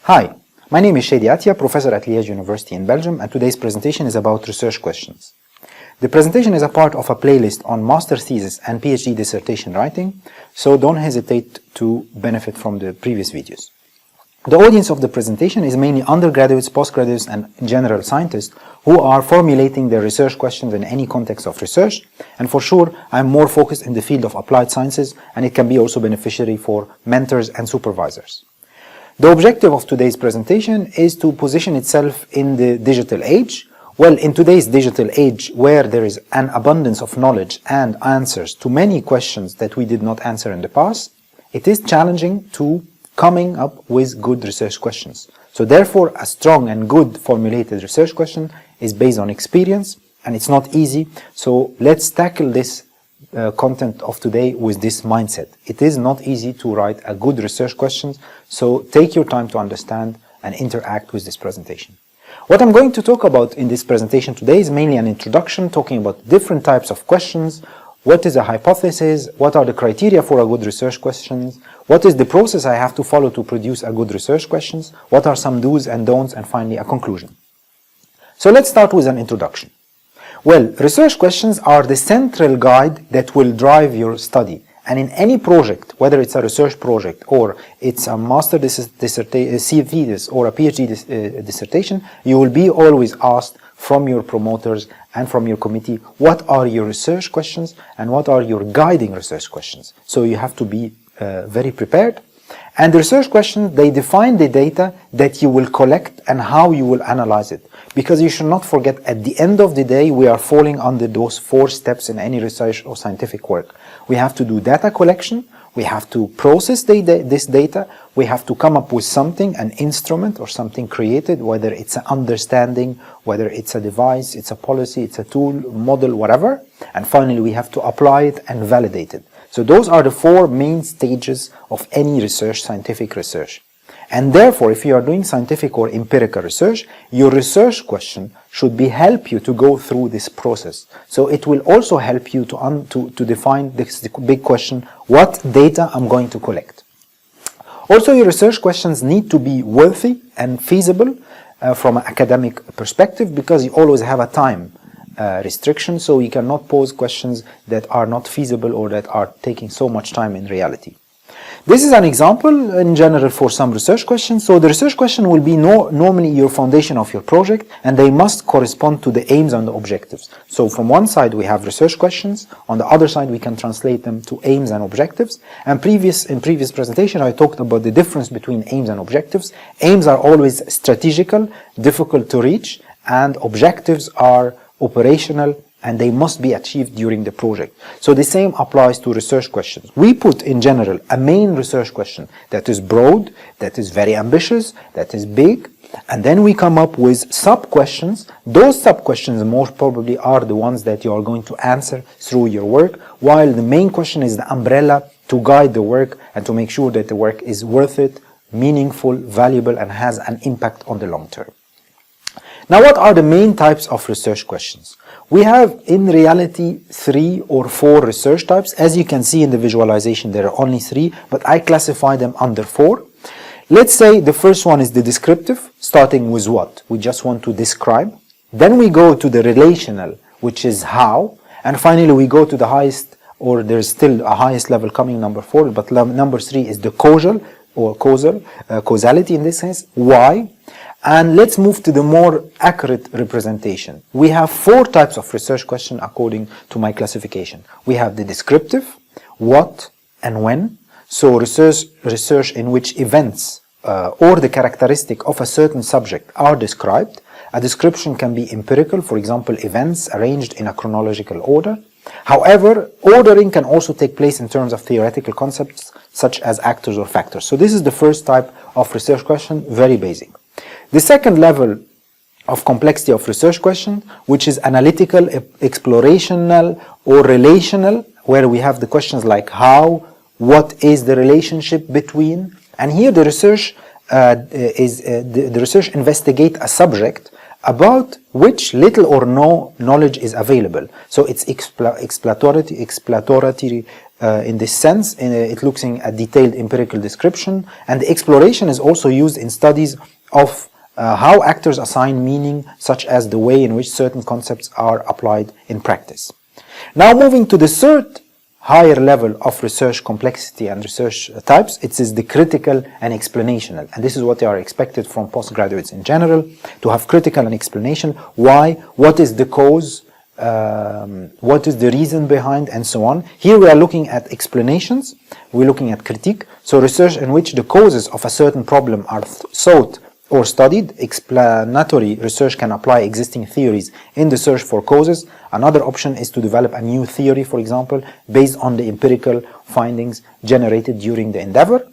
Hi, my name is Shady Atia, professor at Liège University in Belgium, and today's presentation is about research questions. The presentation is a part of a playlist on master thesis and PhD dissertation writing, so don't hesitate to benefit from the previous videos. The audience of the presentation is mainly undergraduates, postgraduates, and general scientists who are formulating their research questions in any context of research, and for sure I'm more focused in the field of applied sciences, and it can be also beneficiary for mentors and supervisors. The objective of today's presentation is to position itself in the digital age. Well, in today's digital age, where there is an abundance of knowledge and answers to many questions that we did not answer in the past, it is challenging to coming up with good research questions. So therefore, a strong and good formulated research question is based on experience, and it's not easy. So let's tackle this content of today with this mindset. It is not easy to write a good research question, so take your time to understand and interact with this presentation. What I'm going to talk about in this presentation today is mainly an introduction, talking about different types of questions, what is a hypothesis, what are the criteria for a good research question, what is the process I have to follow to produce a good research questions, what are some do's and don'ts, and finally a conclusion. So let's start with an introduction. Well, research questions are the central guide that will drive your study. And in any project, whether it's a research project or it's a master thesis or a PhD dissertation, you will be always asked from your promoters and from your committee, what are your research questions and what are your guiding research questions. So you have to be very prepared. And the research questions, they define the data that you will collect and how you will analyze it. Because you should not forget, at the end of the day, we are falling under those 4 steps in any research or scientific work. We have to do data collection, we have to process this data, we have to come up with something, an instrument or something created, whether it's an understanding, whether it's a device, it's a policy, it's a tool, model, whatever. And finally, we have to apply it and validate it. So those are the 4 main stages of any research, scientific research. And therefore, if you are doing scientific or empirical research, your research question should help you to go through this process. So it will also help you to define this big question, what data I'm going to collect. Also, your research questions need to be worthy and feasible from an academic perspective, because you always have a time restriction, so you cannot pose questions that are not feasible or that are taking so much time in reality. This is an example in general for some research questions. So the research question will be normally your foundation of your project, and they must correspond to the aims and the objectives. So from one side we have research questions, on the other side we can translate them to aims and objectives. And in previous presentation I talked about the difference between aims and objectives. Aims are always strategical, difficult to reach, and objectives are operational, and they must be achieved during the project. So the same applies to research questions. We put in general a main research question that is broad, that is very ambitious, that is big, and then we come up with sub-questions. Those sub-questions most probably are the ones that you are going to answer through your work, while the main question is the umbrella to guide the work and to make sure that the work is worth it, meaningful, valuable, and has an impact on the long term. Now, what are the main types of research questions? We have, in reality, 3 or 4 research types. As you can see in the visualization, there are only 3, but I classify them under 4. Let's say the first one is the descriptive, starting with what? We just want to describe. Then we go to the relational, which is how. And finally, we go to the highest, or there's still a highest level coming, number 4, but number 3 is the causal, or causality in this sense, why. And let's move to the more accurate representation. We have 4 types of research question according to my classification. We have the descriptive, what and when. So research in which events or the characteristic of a certain subject are described. A description can be empirical, for example, events arranged in a chronological order. However, ordering can also take place in terms of theoretical concepts such as actors or factors. So this is the first type of research question, very basic. The second level of complexity of research question, which is analytical, explorational, or relational, where we have the questions like how, what is the relationship between, and here the research investigate a subject about which little or no knowledge is available. So it's exploratory in this sense. It's looking at detailed empirical description, and the exploration is also used in studies of how actors assign meaning, such as the way in which certain concepts are applied in practice. Now moving to the third higher level of research complexity and research types, it is the critical and explanational. And this is what they are expected from postgraduates in general, to have critical and explanation. Why? What is the cause? What is the reason behind, and so on. Here we are looking at explanations, we're looking at critique, so research in which the causes of a certain problem are sought or studied. Explanatory research can apply existing theories in the search for causes. Another option is to develop a new theory, for example, based on the empirical findings generated during the endeavor.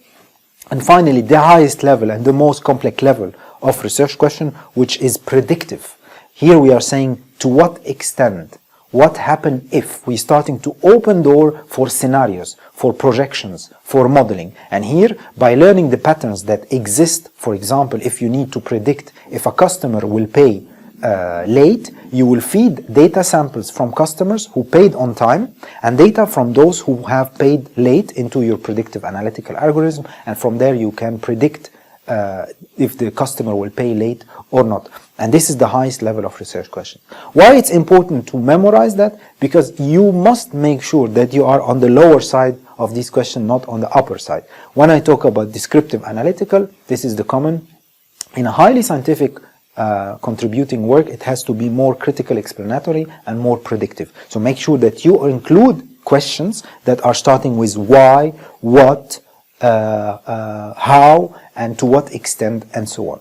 And finally, the highest level and the most complex level of research question, which is predictive. Here we are saying, to what extent, what happens if we're starting to open door for scenarios, for projections, for modeling. And here, by learning the patterns that exist, for example, if you need to predict if a customer will pay late, you will feed data samples from customers who paid on time and data from those who have paid late into your predictive analytical algorithm, and from there you can predict if the customer will pay late or not. And this is the highest level of research question. Why it's important to memorize that? Because you must make sure that you are on the lower side of this question, not on the upper side. When I talk about descriptive analytical, this is the common. In a highly scientific contributing work, it has to be more critical explanatory and more predictive. So make sure that you include questions that are starting with why, what, how, and to what extent, and so on.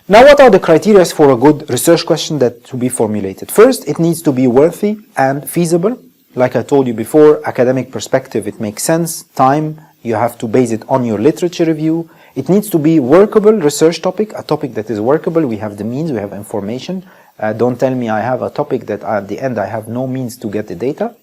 Now, what are the criteria for a good research question that to be formulated? First, it needs to be worthy and feasible. Like I told you before, academic perspective, it makes sense. Time, you have to base it on your literature review. It needs to be workable research topic, a topic that is workable. We have the means, we have information. Don't tell me I have a topic that at the end I have no means to get the data.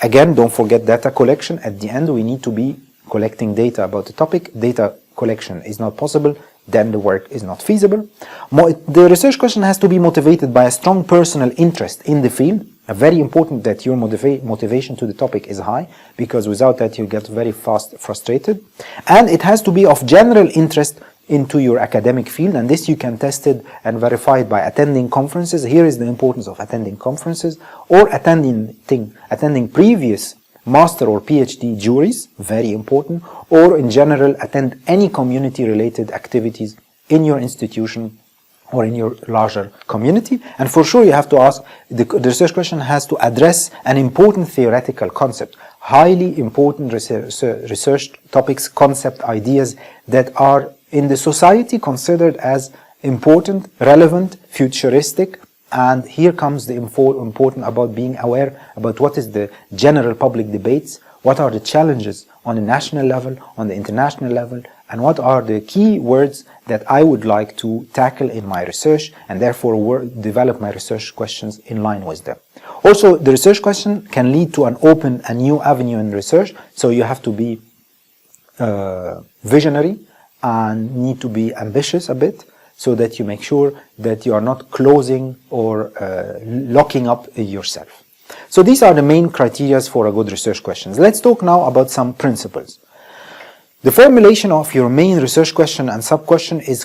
Again, don't forget data collection. At the end, we need to be collecting data about the topic. Data collection is not possible, then the work is not feasible. The research question has to be motivated by a strong personal interest in the field. Very important that your motivation to the topic is high, because without that you get very fast frustrated. And it has to be of general interest into your academic field, and this you can test it and verify it by attending conferences. Here is the importance of attending conferences, or attending previous master or PhD juries, very important, or in general attend any community related activities in your institution or in your larger community. And for sure you have to ask, the research question has to address an important theoretical concept, highly important research topics, concept, ideas that are in the society considered as important, relevant, futuristic. And here comes the important about being aware about what is the general public debates, what are the challenges on the national level, on the international level, and what are the key words that I would like to tackle in my research, and therefore develop my research questions in line with them. Also, the research question can lead to a new avenue in research, so you have to be visionary and need to be ambitious a bit, so that you make sure that you are not closing or locking up yourself. So these are the main criteria for a good research question. Let's talk now about some principles. The formulation of your main research question and sub-question is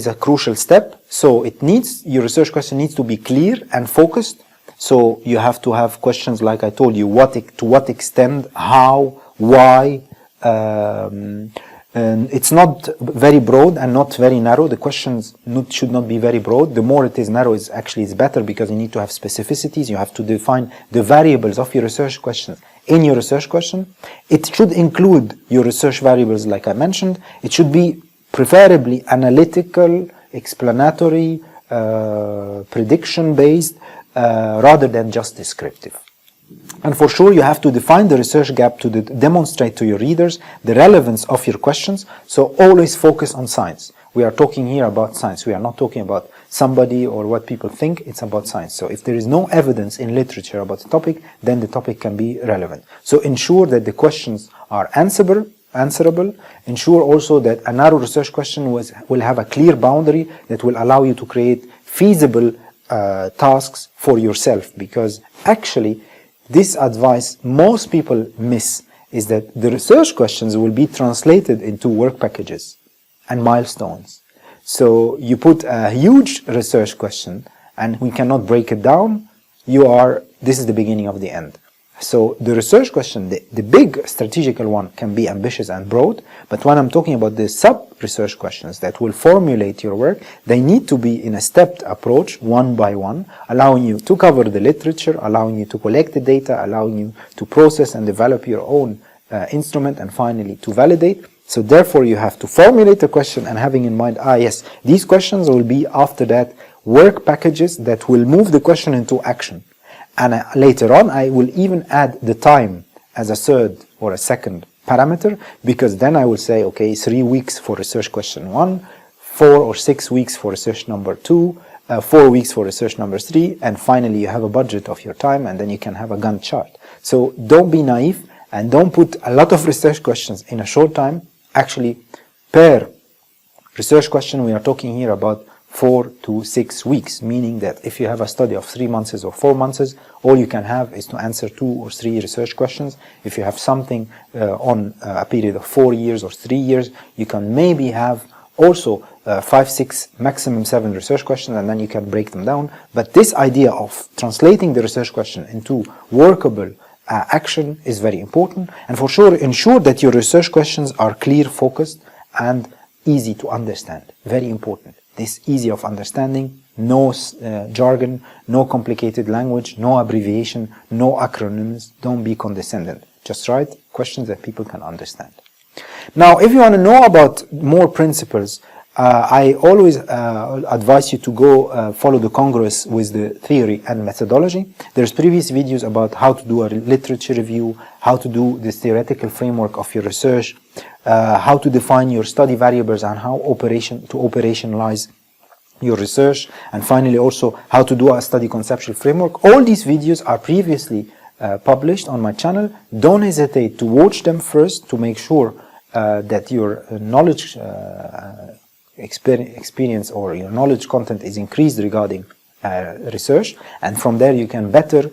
a crucial step. So your research question needs to be clear and focused. So you have to have questions like I told you, to what extent, how, why. And it's not very broad and not very narrow. The questions should not be very broad. The more it is narrow, it's better, because you need to have specificities. You have to define the variables of your research questions in your research question. It should include your research variables, like I mentioned. It should be preferably analytical, explanatory, prediction-based, rather than just descriptive. And for sure, you have to define the research gap to demonstrate to your readers the relevance of your questions. So always focus on science. We are talking here about science. We are not talking about somebody or what people think. It's about science. So if there is no evidence in literature about the topic, then the topic can be relevant. So ensure that the questions are answerable. Ensure also that a narrow research question will have a clear boundary that will allow you to create feasible tasks for yourself, because actually this advice most people miss is that the research questions will be translated into work packages and milestones. So you put a huge research question and we cannot break it down, this is the beginning of the end. So the research question, the big strategical one, can be ambitious and broad, but when I'm talking about the sub-research questions that will formulate your work, they need to be in a stepped approach, one by one, allowing you to cover the literature, allowing you to collect the data, allowing you to process and develop your own instrument, and finally to validate. So therefore you have to formulate a question and having in mind, yes, these questions will be after that work packages that will move the question into action. And later on, I will even add the time as a third or a second parameter, because then I will say, okay, 3 weeks for research question 1, 4 or 6 weeks for research number 2, 4 weeks for research number 3, and finally you have a budget of your time, and then you can have a Gantt chart. So don't be naive and don't put a lot of research questions in a short time. Actually, per research question, we are talking here about 4 to 6 weeks, meaning that if you have a study of 3 months or 4 months, all you can have is to answer 2 or 3 research questions. If you have something on a period of 4 years or 3 years, you can maybe have also 5, 6, maximum 7 research questions, and then you can break them down. But this idea of translating the research question into workable action is very important, and for sure ensure that your research questions are clear, focused, and easy to understand. Very important. This easy of understanding, no jargon, no complicated language, no abbreviation, no acronyms. Don't be condescending. Just write questions that people can understand. Now, if you want to know about more principles, I always advise you to go follow the Congress with the theory and methodology. There's previous videos about how to do a literature review, how to do the theoretical framework of your research, how to define your study variables and how to operationalize your research, and finally also how to do a study conceptual framework. All these videos are previously published on my channel. Don't hesitate to watch them first to make sure that your knowledge experience or your knowledge content is increased regarding research, and from there you can better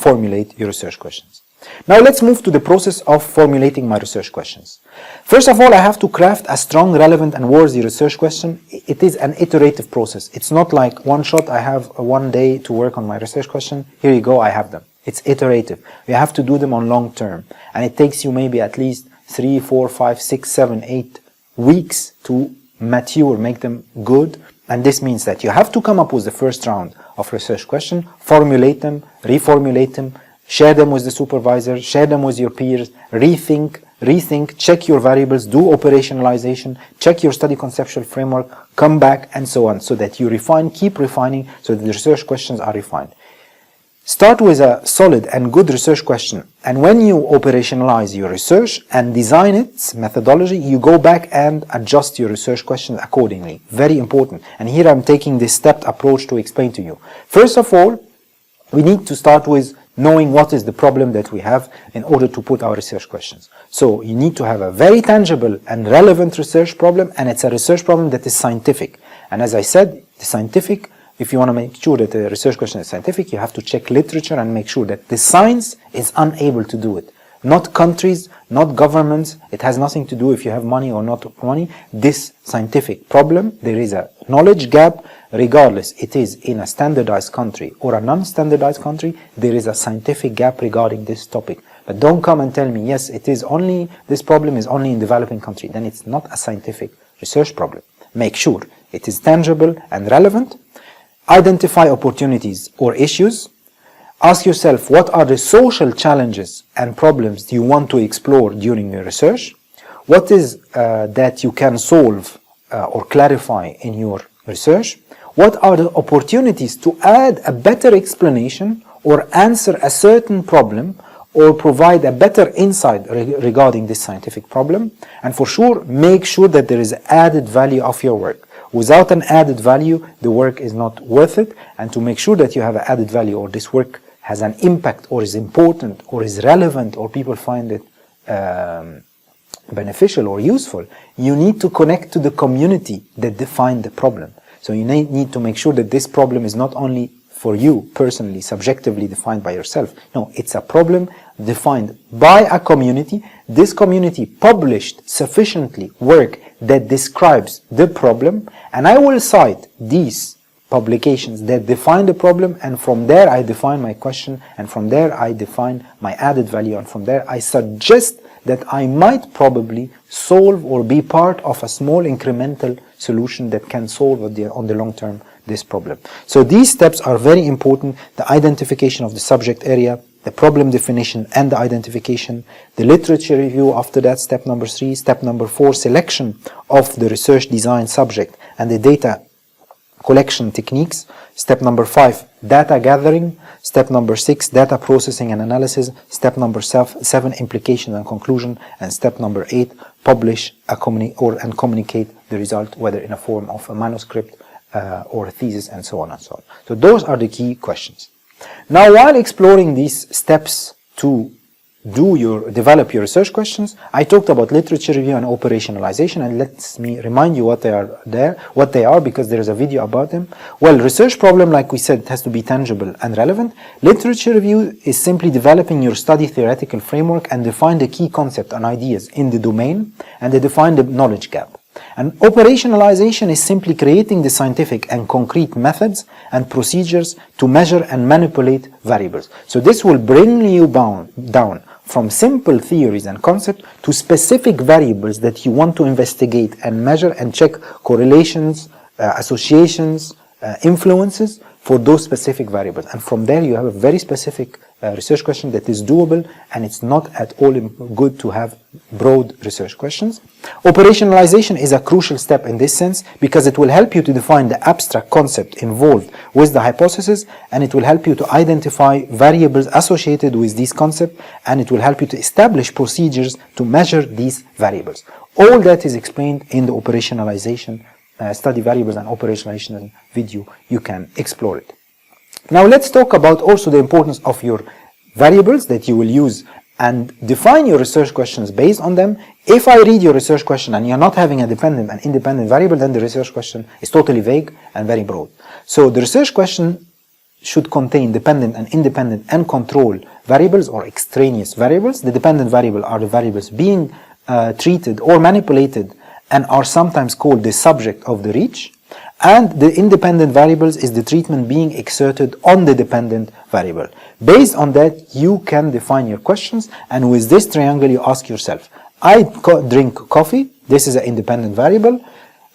formulate your research questions. Now let's move to the process of formulating my research questions. First of all, I have to craft a strong, relevant and worthy research question. It is an iterative process. It's not like one shot, I have 1 day to work on my research question, here you go, I have them. It's iterative. You have to do them on long term, and it takes you maybe at least 3, 4, 5, 6, 7, 8 weeks to mature, make them good. And this means that you have to come up with the first round of research question, formulate them, reformulate them, share them with the supervisor, share them with your peers, rethink, check your variables, do operationalization, check your study conceptual framework, come back, and so on, so that you refine, keep refining, so that the research questions are refined. Start with a solid and good research question, and when you operationalize your research and design its methodology, you go back and adjust your research questions accordingly. Very important. And here I'm taking this stepped approach to explain to you. First of all, we need to start with knowing what is the problem that we have in order to put our research questions. So you need to have a very tangible and relevant research problem, and it's a research problem that is scientific. And as I said, the scientific, if you want to make sure that the research question is scientific, you have to check literature and make sure that the science is unable to do it. Not countries, not governments. It has nothing to do if you have money or not money. This scientific problem, there is a knowledge gap, regardless it is in a standardized country or a non-standardized country, there is a scientific gap regarding this topic. But don't come and tell me, yes, it is only, this problem is only in developing country. Then it's not a scientific research problem. Make sure it is tangible and relevant. Identify opportunities or issues. Ask yourself, what are the social challenges and problems you want to explore during your research? What is that you can solve or clarify in your research? What are the opportunities to add a better explanation or answer a certain problem or provide a better insight regarding this scientific problem? And for sure, make sure that there is added value of your work. Without an added value, the work is not worth it. And to make sure that you have an added value, or this work has an impact, or is important, or is relevant, or people find it beneficial or useful, you need to connect to the community that defined the problem. So you need to make sure that this problem is not only for you personally, subjectively defined by yourself. No, it's a problem defined by a community. This community published sufficiently work that describes the problem, and I will cite these publications that define the problem, and from there I define my question, and from there I define my added value, and from there I suggest that I might probably solve or be part of a small incremental solution that can solve on the long term this problem. So these steps are very important: the identification of the subject area, the problem definition and the identification, the literature review after that, step number 3, step number 4, selection of the research design subject and the data collection techniques, step number 5, data gathering, step number 6, data processing and analysis, step number 7, implication and conclusion, and step number 8, publish and communicate the result, whether in a form of a manuscript or a thesis, and so on and so on. So those are the key questions. Now, while exploring these steps to develop your research questions, I talked about literature review and operationalization, and let me remind you what they are, because there is a video about them. Well, research problem, like we said, it has to be tangible and relevant. Literature review is simply developing your study theoretical framework and define the key concept and ideas in the domain, and they define the knowledge gap. And operationalization is simply creating the scientific and concrete methods and procedures to measure and manipulate variables. So this will bring you down from simple theories and concepts to specific variables that you want to investigate and measure and check correlations, associations, influences for those specific variables. And from there you have a very specific research question that is doable, and it's not at all good to have broad research questions. Operationalization is a crucial step in this sense, because it will help you to define the abstract concept involved with the hypothesis, and it will help you to identify variables associated with these concepts, and it will help you to establish procedures to measure these variables. All that is explained in the operationalization study variables and operationalization video. You can explore it. Now let's talk about also the importance of your variables that you will use and define your research questions based on them. If I read your research question and you're not having a dependent and independent variable, then the research question is totally vague and very broad. So the research question should contain dependent and independent and control variables or extraneous variables. The dependent variable are the variables being treated or manipulated and are sometimes called the subject of the reach. And the independent variables is the treatment being exerted on the dependent variable. Based on that, you can define your questions, and with this triangle you ask yourself, I drink coffee, this is an independent variable.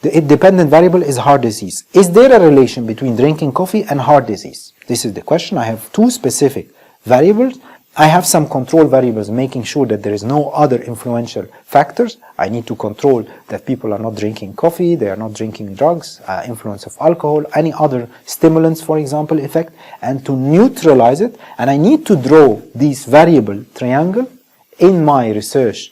The dependent variable is heart disease. Is there a relation between drinking coffee and heart disease? This is the question. I have two specific variables. I have some control variables making sure that there is no other influential factors. I need to control that people are not drinking coffee, they are not drinking drugs, influence of alcohol, any other stimulants, for example, effect, and to neutralize it. And I need to draw this variable triangle in my research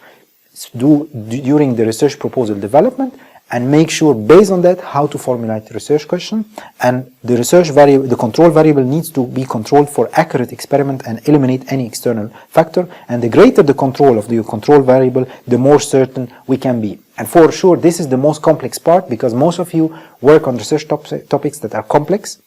during the research proposal development, and make sure based on that how to formulate the research question. And the research variable, the control variable, needs to be controlled for accurate experiment and eliminate any external factor. And the greater the control of the control variable, the more certain we can be. And for sure, this is the most complex part, because most of you work on research topics that are complex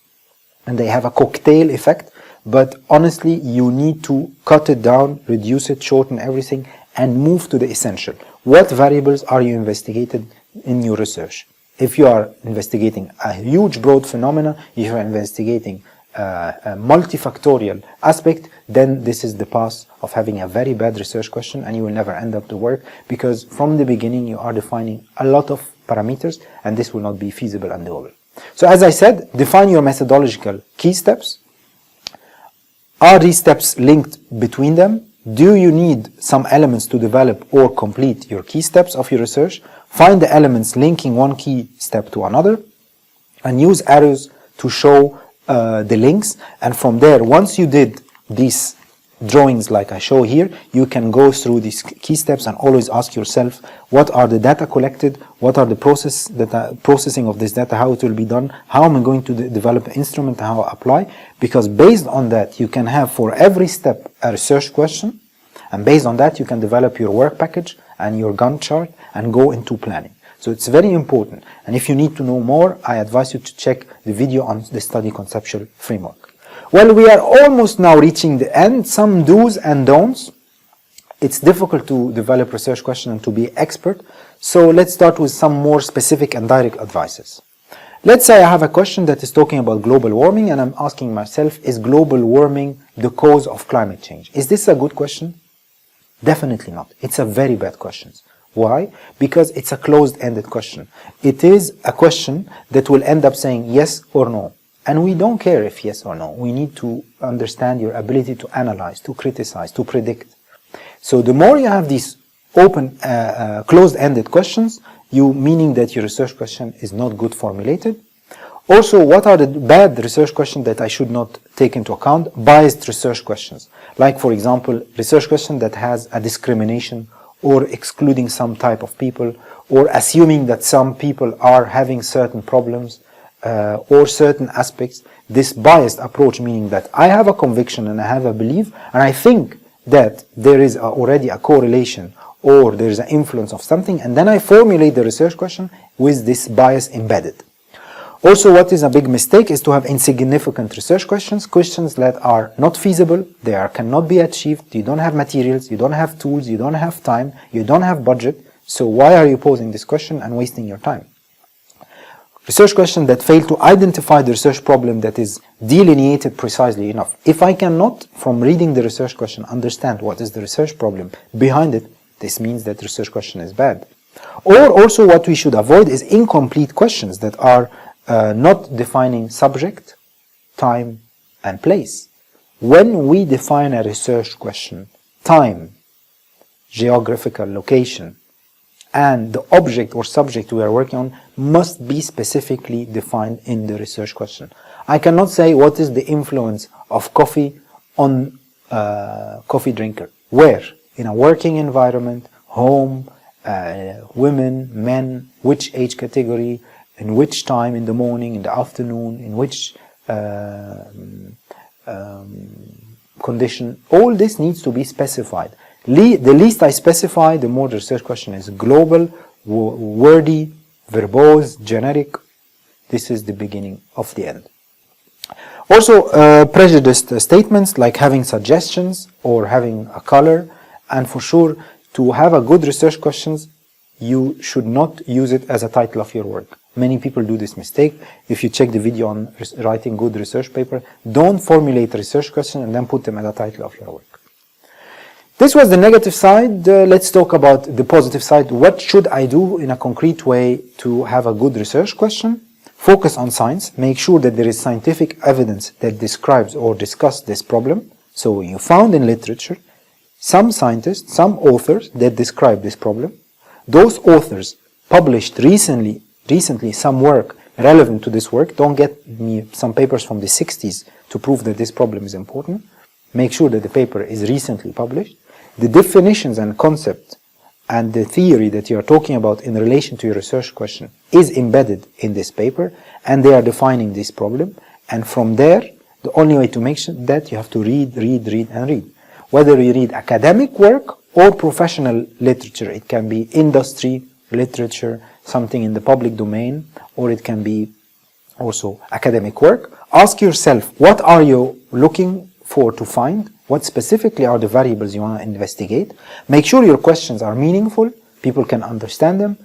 and they have a cocktail effect. But honestly, you need to cut it down, reduce it, shorten everything, and move to the essential. What variables are you investigating in your research? If you are investigating a huge broad phenomena, if you are investigating a multifactorial aspect, then this is the path of having a very bad research question, and you will never end up the work, because from the beginning you are defining a lot of parameters, and this will not be feasible and doable. So as I said, define your methodological key steps. Are these steps linked between them? Do you need some elements to develop or complete your key steps of your research? Find the elements linking one key step to another, and use arrows to show the links. And from there, once you did these drawings like I show here, you can go through these key steps and always ask yourself, what are the data collected, what are the processing of this data, how it will be done, how am I going to develop an instrument, how I apply, because based on that you can have for every step a research question, and based on that you can develop your work package and your Gantt chart and go into planning. So it's very important, and if you need to know more, I advise you to check the video on the study conceptual framework. Well, we are almost now reaching the end. Some do's and don'ts. It's difficult to develop research question and to be expert. So let's start with some more specific and direct advices. Let's say I have a question that is talking about global warming, and I'm asking myself, is global warming the cause of climate change? Is this a good question? Definitely not. It's a very bad question. Why? Because it's a closed-ended question. It is a question that will end up saying yes or no. And we don't care if yes or no. We need to understand your ability to analyze, to criticize, to predict. So the more you have these open, closed-ended questions, meaning that your research question is not good formulated. Also, what are the bad research questions that I should not take into account? Biased research questions. Like, for example, research question that has a discrimination or excluding some type of people, or assuming that some people are having certain problems or certain aspects. This biased approach, meaning that I have a conviction and I have a belief, and I think that there is already a correlation or there is an influence of something, and then I formulate the research question with this bias embedded. Also, what is a big mistake is to have insignificant research questions that are not feasible, cannot be achieved, you don't have materials, you don't have tools, you don't have time, you don't have budget, so why are you posing this question and wasting your time? Research questions that fail to identify the research problem that is delineated precisely enough. If I cannot, from reading the research question, understand what is the research problem behind it, this means that research question is bad. Or also what we should avoid is incomplete questions that are not defining subject, time, and place. When we define a research question, time, geographical location, and the object or subject we are working on must be specifically defined in the research question. I cannot say what is the influence of coffee on coffee drinker. Where? In a working environment, home, women, men, which age category, in which time, in the morning, in the afternoon, in which condition. All this needs to be specified. The least I specify, the more the research question is global, wordy, verbose, generic. This is the beginning of the end. Also, prejudiced statements like having suggestions or having a color, and for sure, to have a good research questions, you should not use it as a title of your work. Many people do this mistake. If you check the video on writing good research paper, don't formulate research questions and then put them as a title of your work. This was the negative side. Let's talk about the positive side. What should I do in a concrete way to have a good research question? Focus on science. Make sure that there is scientific evidence that describes or discusses this problem. So you found in literature some scientists, some authors that describe this problem. Those authors published recently some work relevant to this work. Don't get me some papers from the 60s to prove that this problem is important. Make sure that the paper is recently published. The definitions and concept and the theory that you are talking about in relation to your research question is embedded in this paper, and they are defining this problem. And from there, the only way to make sure that you have to read, and read. Whether you read academic work or professional literature, it can be industry literature, something in the public domain, or it can be also academic work. Ask yourself, what are you looking for to find? What specifically are the variables you want to investigate? Make sure your questions are meaningful, people can understand them,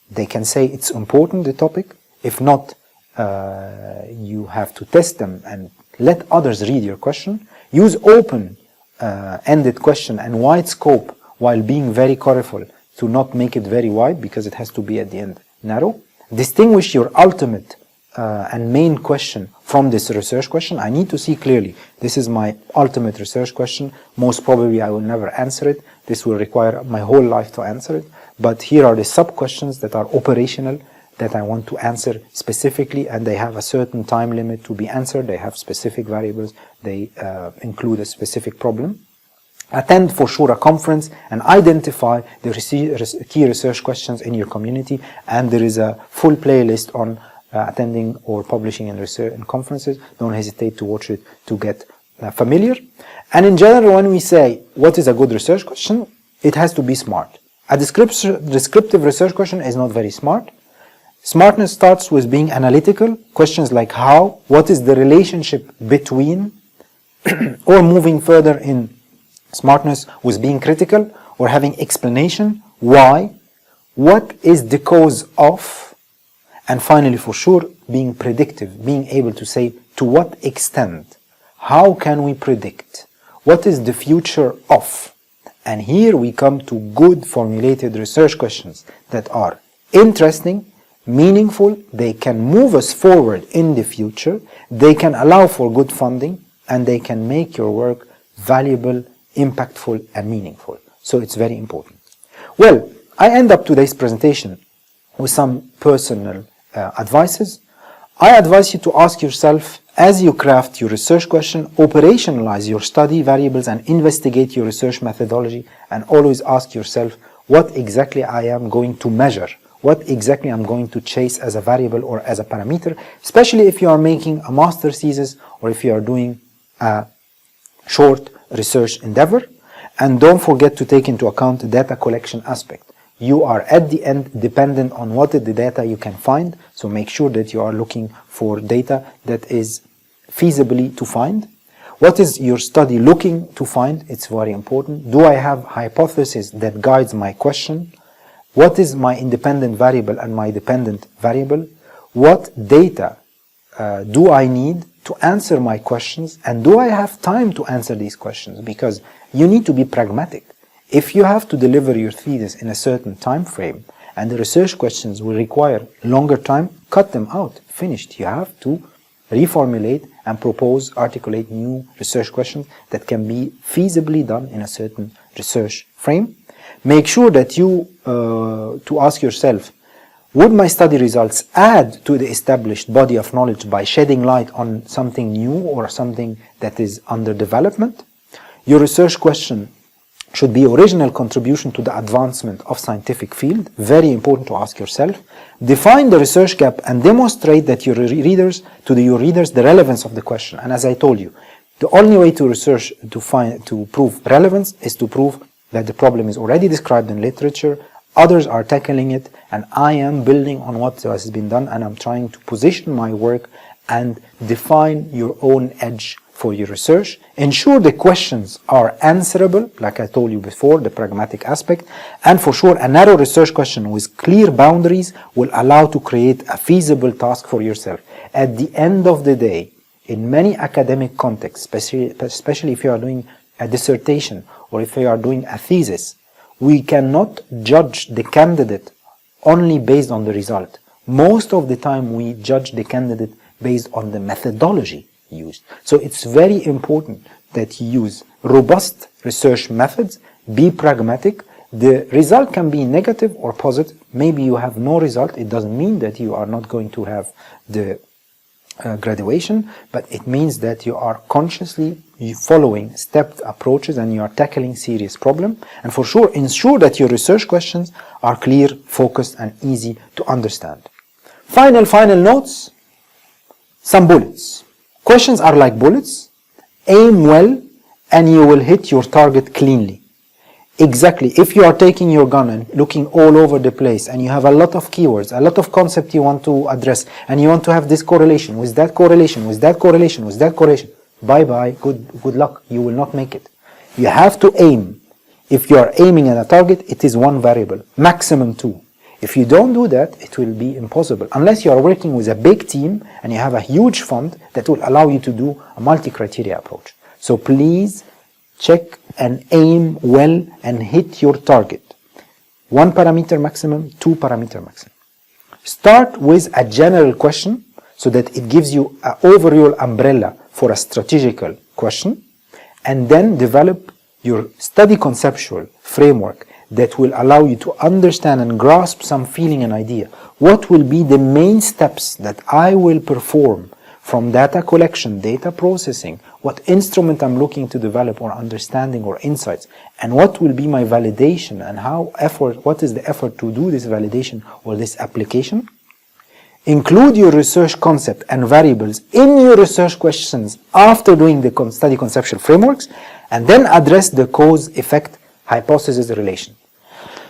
they can say it's important, the topic. If not, you have to test them and let others read your question. Use open-ended question and wide scope while being very careful to not make it very wide, because it has to be at the end narrow. Distinguish your ultimate and main question from this research question. I need to see clearly, this is my ultimate research question. Most probably I will never answer it. This will require my whole life to answer it. But here are the sub-questions that are operational, that I want to answer specifically, and they have a certain time limit to be answered. They have specific variables. They include a specific problem. Attend for sure a conference and identify the key research questions in your community, and there is a full playlist on attending or publishing in conferences. Don't hesitate to watch it to get familiar. And in general, when we say what is a good research question, it has to be smart. A descriptive research question is not very smart. Smartness starts with being analytical. Questions like how, what is the relationship between, or moving further in smartness with being critical or having explanation, why, what is the cause of, and finally for sure being predictive, being able to say to what extent, how can we predict, what is the future of. And here we come to good formulated research questions that are interesting, meaningful, they can move us forward in the future, they can allow for good funding, and they can make your work valuable, impactful, and meaningful. So it's very important. Well, I end up today's presentation with some personal advices. I advise you to ask yourself, as you craft your research question, operationalize your study variables and investigate your research methodology, and always ask yourself what exactly I am going to measure, what exactly I'm going to chase as a variable or as a parameter, especially if you are making a master thesis or if you are doing a short research endeavor. And don't forget to take into account the data collection aspect. You are at the end dependent on what is the data you can find, so make sure that you are looking for data that is feasibly to find. What is your study looking to find? It's very important. Do I have hypothesis that guides my question? What is my independent variable and my dependent variable? What data do I need to answer my questions, and do I have time to answer these questions? Because you need to be pragmatic. If you have to deliver your thesis in a certain time frame and the research questions will require longer time, cut them out, finished. You have to reformulate and propose, articulate new research questions that can be feasibly done in a certain research frame. Make sure that you to ask yourself, would my study results add to the established body of knowledge by shedding light on something new or something that is under development? Your research question should be original contribution to the advancement of scientific field. Very important to ask yourself. Define the research gap and demonstrate that your readers the relevance of the question. And as I told you, the only way to research to prove relevance is to prove that the problem is already described in literature, others are tackling it, and I am building on what has been done, and I'm trying to position my work and define your own edge for your research. Ensure the questions are answerable, like I told you before, the pragmatic aspect, and for sure a narrow research question with clear boundaries will allow to create a feasible task for yourself. At the end of the day, in many academic contexts, especially if you are doing a dissertation or if you are doing a thesis, we cannot judge the candidate only based on the result. Most of the time we judge the candidate based on the methodology used. So it's very important that you use robust research methods, be pragmatic. The result can be negative or positive. Maybe you have no result. It doesn't mean that you are not going to have the graduation, but it means that you are consciously following stepped approaches and you are tackling serious problem. And for sure, ensure that your research questions are clear, focused, and easy to understand. Final notes, some bullets. Questions are like bullets. Aim well and you will hit your target cleanly. Exactly. If you are taking your gun and looking all over the place and you have a lot of keywords, a lot of concepts you want to address, and you want to have this correlation with that correlation, with that correlation, with that correlation, bye-bye, good luck. You will not make it. You have to aim. If you are aiming at a target, it is one variable, maximum two. If you don't do that, it will be impossible. Unless you are working with a big team and you have a huge fund that will allow you to do a multi-criteria approach. So please check and aim well and hit your target. 1 parameter maximum, 2 parameter maximum. Start with a general question so that it gives you an overall umbrella for a strategical question, and then develop your study conceptual framework that will allow you to understand and grasp some feeling and idea. What will be the main steps that I will perform from data collection, data processing, what instrument I'm looking to develop or understanding or insights, and what will be my validation and what is the effort to do this validation or this application. Include your research concept and variables in your research questions after doing the study conceptual frameworks, and then address the cause-effect hypothesis relation.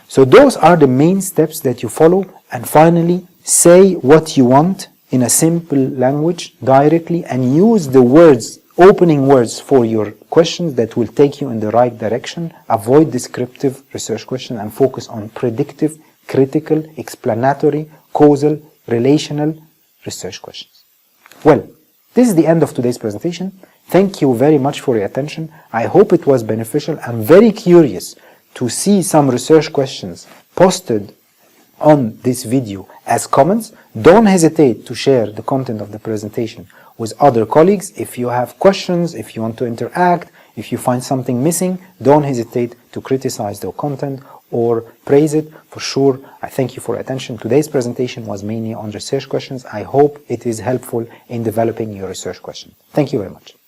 So those are the main steps that you follow, and finally, say what you want in a simple language directly and use the words opening words for your questions that will take you in the right direction. Avoid descriptive research questions and focus on predictive, critical, explanatory, causal, relational research questions. Well, this is the end of today's presentation. Thank you very much for your attention. I hope it was beneficial. I'm very curious to see some research questions posted on this video as comments. Don't hesitate to share the content of the presentation with other colleagues. If you have questions, if you want to interact, if you find something missing, don't hesitate to criticize the content or praise it. For sure, I thank you for your attention. Today's presentation was mainly on research questions. I hope it is helpful in developing your research questions. Thank you very much.